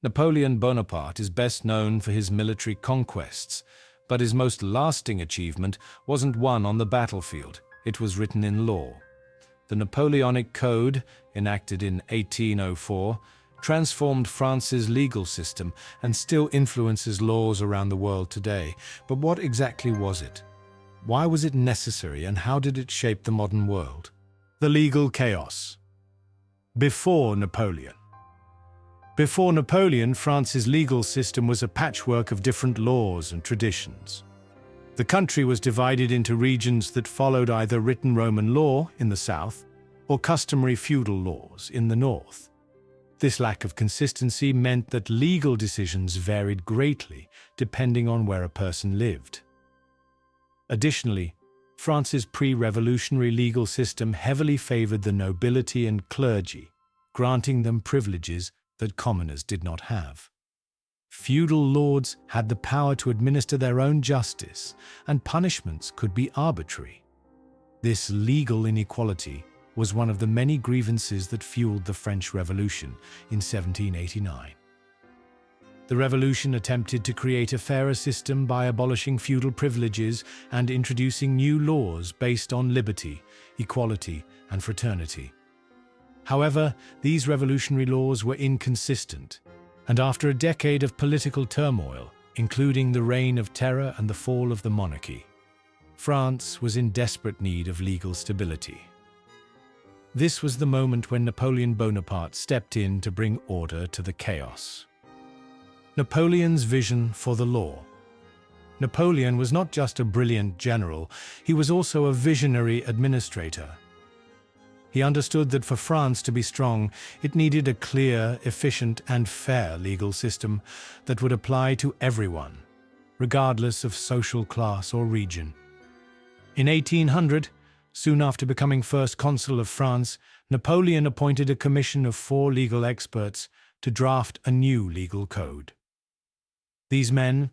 Napoleon Bonaparte is best known for his military conquests, but his most lasting achievement wasn't won on the battlefield, it was written in law. The Napoleonic Code, enacted in 1804, transformed France's legal system and still influences laws around the world today. But what exactly was it? Why was it necessary, and how did it shape the modern world? The legal chaos. Before Napoleon, France's legal system was a patchwork of different laws and traditions. The country was divided into regions that followed either written Roman law in the south or customary feudal laws in the north. This lack of consistency meant that legal decisions varied greatly depending on where a person lived. Additionally, France's pre-revolutionary legal system heavily favored the nobility and clergy, granting them privileges that commoners did not have. Feudal lords had the power to administer their own justice, and punishments could be arbitrary. This legal inequality was one of the many grievances that fueled the French Revolution in 1789. The revolution attempted to create a fairer system by abolishing feudal privileges and introducing new laws based on liberty, equality, and fraternity. However, these revolutionary laws were inconsistent, and after a decade of political turmoil, including the Reign of Terror and the fall of the monarchy, France was in desperate need of legal stability. This was the moment when Napoleon Bonaparte stepped in to bring order to the chaos. Napoleon's vision for the law. Napoleon was not just a brilliant general, he was also a visionary administrator. He understood that for France to be strong, it needed a clear, efficient, and fair legal system that would apply to everyone, regardless of social class or region. In 1800, soon after becoming first consul of France, Napoleon appointed a commission of 4 legal experts to draft a new legal code. These men,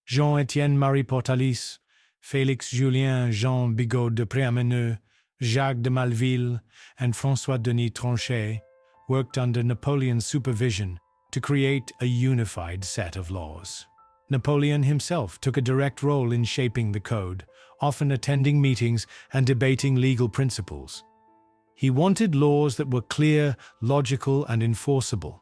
Jean-Étienne Marie Portalis, Félix Julien Jean Bigot de Préameneu, Jacques de Malville, and François-Denis Tronchet, worked under Napoleon's supervision to create a unified set of laws. Napoleon himself took a direct role in shaping the code, often attending meetings and debating legal principles. He wanted laws that were clear, logical, and enforceable,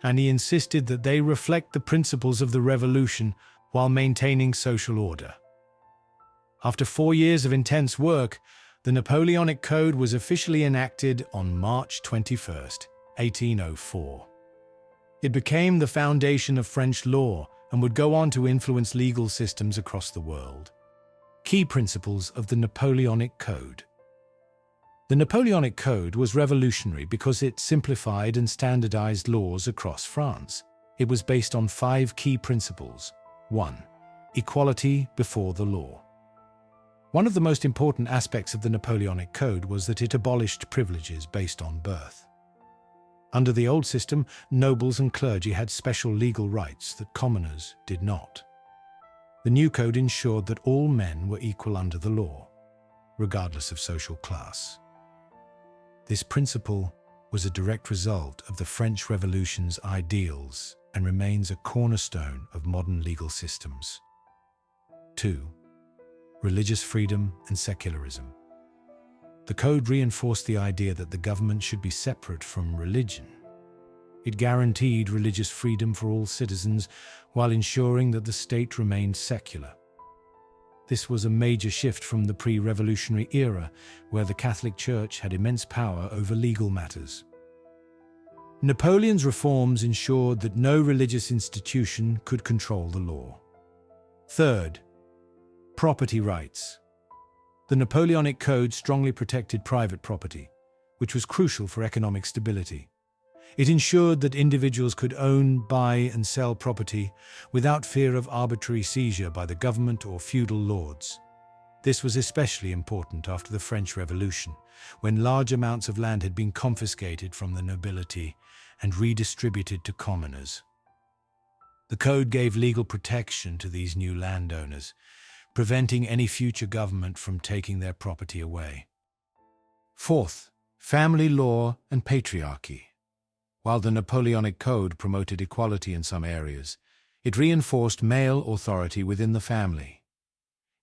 and he insisted that they reflect the principles of the revolution while maintaining social order. After 4 years of intense work, the Napoleonic Code was officially enacted on March 21, 1804. It became the foundation of French law and would go on to influence legal systems across the world. Key principles of the Napoleonic Code. The Napoleonic Code was revolutionary because it simplified and standardized laws across France. It was based on 5 key principles. 1. Equality before the law. One of the most important aspects of the Napoleonic Code was that it abolished privileges based on birth. Under the old system, nobles and clergy had special legal rights that commoners did not. The new code ensured that all men were equal under the law, regardless of social class. This principle was a direct result of the French Revolution's ideals and remains a cornerstone of modern legal systems. 2. Religious freedom and secularism. The code reinforced the idea that the government should be separate from religion. It guaranteed religious freedom for all citizens while ensuring that the state remained secular. This was a major shift from the pre-revolutionary era, where the Catholic Church had immense power over legal matters. Napoleon's reforms ensured that no religious institution could control the law. 3rd, property rights. The Napoleonic Code strongly protected private property, which was crucial for economic stability. It ensured that individuals could own, buy, and sell property without fear of arbitrary seizure by the government or feudal lords. This was especially important after the French Revolution, when large amounts of land had been confiscated from the nobility and redistributed to commoners. The code gave legal protection to these new landowners, preventing any future government from taking their property away. 4th, family law and patriarchy. While the Napoleonic Code promoted equality in some areas, it reinforced male authority within the family.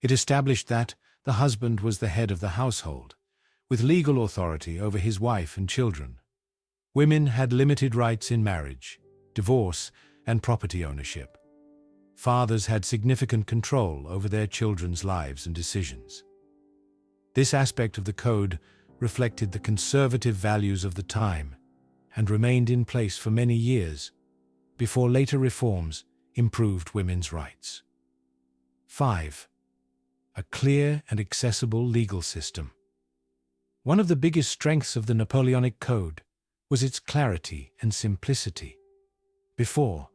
It established that the husband was the head of the household, with legal authority over his wife and children. Women had limited rights in marriage, divorce, and property ownership. Fathers had significant control over their children's lives and decisions. This aspect of the code reflected the conservative values of the time and remained in place for many years before later reforms improved women's rights. 5. A clear and accessible legal system. One of the biggest strengths of the Napoleonic Code was its clarity and simplicity. Before,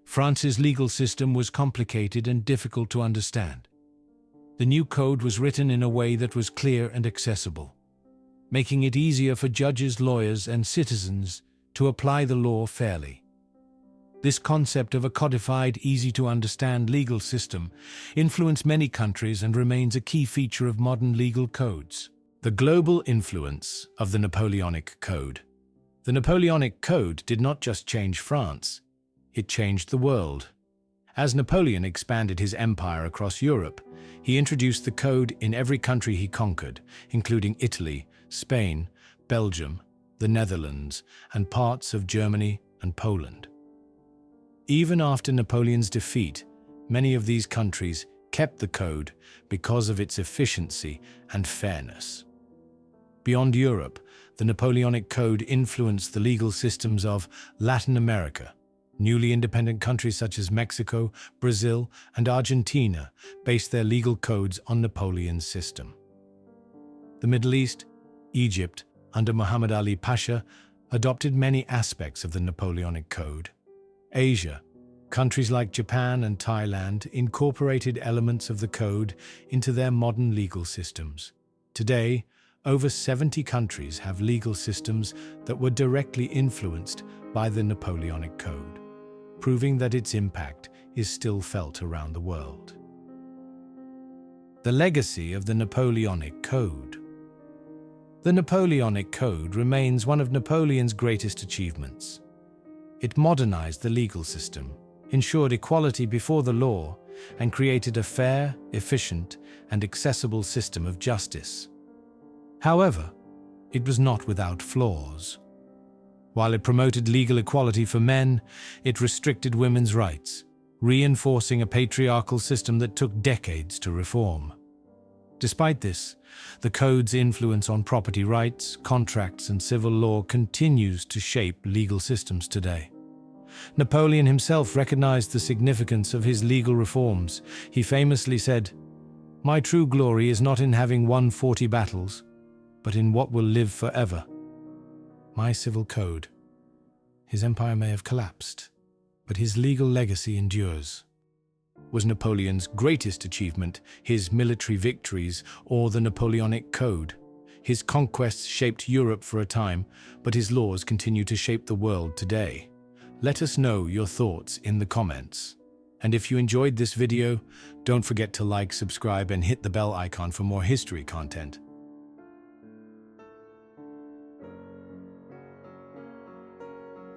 France's legal system was complicated and difficult to understand. The new code was written in a way that was clear and accessible, making it easier for judges, lawyers, and citizens to apply the law fairly. This concept of a codified, easy-to-understand legal system influenced many countries and remains a key feature of modern legal codes. The global influence of the Napoleonic Code. The Napoleonic Code did not just change France, it changed the world. As Napoleon expanded his empire across Europe, he introduced the code in every country he conquered, including Italy, Spain, Belgium, the Netherlands, and parts of Germany and Poland. Even after Napoleon's defeat, many of these countries kept the code because of its efficiency and fairness. Beyond Europe, the Napoleonic Code influenced the legal systems of Latin America. Newly independent countries such as Mexico, Brazil, and Argentina based their legal codes on Napoleon's system. The Middle East, Egypt, under Muhammad Ali Pasha, adopted many aspects of the Napoleonic Code. Asia, countries like Japan and Thailand incorporated elements of the code into their modern legal systems. Today, over 70 countries have legal systems that were directly influenced by the Napoleonic Code, proving that its impact is still felt around the world. The legacy of the Napoleonic Code. The Napoleonic Code remains one of Napoleon's greatest achievements. It modernized the legal system, ensured equality before the law, and created a fair, efficient, and accessible system of justice. However, it was not without flaws. While it promoted legal equality for men, it restricted women's rights, reinforcing a patriarchal system that took decades to reform. Despite this, the code's influence on property rights, contracts, and civil law continues to shape legal systems today. Napoleon himself recognized the significance of his legal reforms. He famously said, "My true glory is not in having won 40 battles, but in what will live forever. My civil code." His empire may have collapsed, but his legal legacy endures. Was Napoleon's greatest achievement his military victories or the Napoleonic Code? His conquests shaped Europe for a time, but his laws continue to shape the world today. Let us know your thoughts in the comments. And if you enjoyed this video, don't forget to like, subscribe, and hit the bell icon for more history content.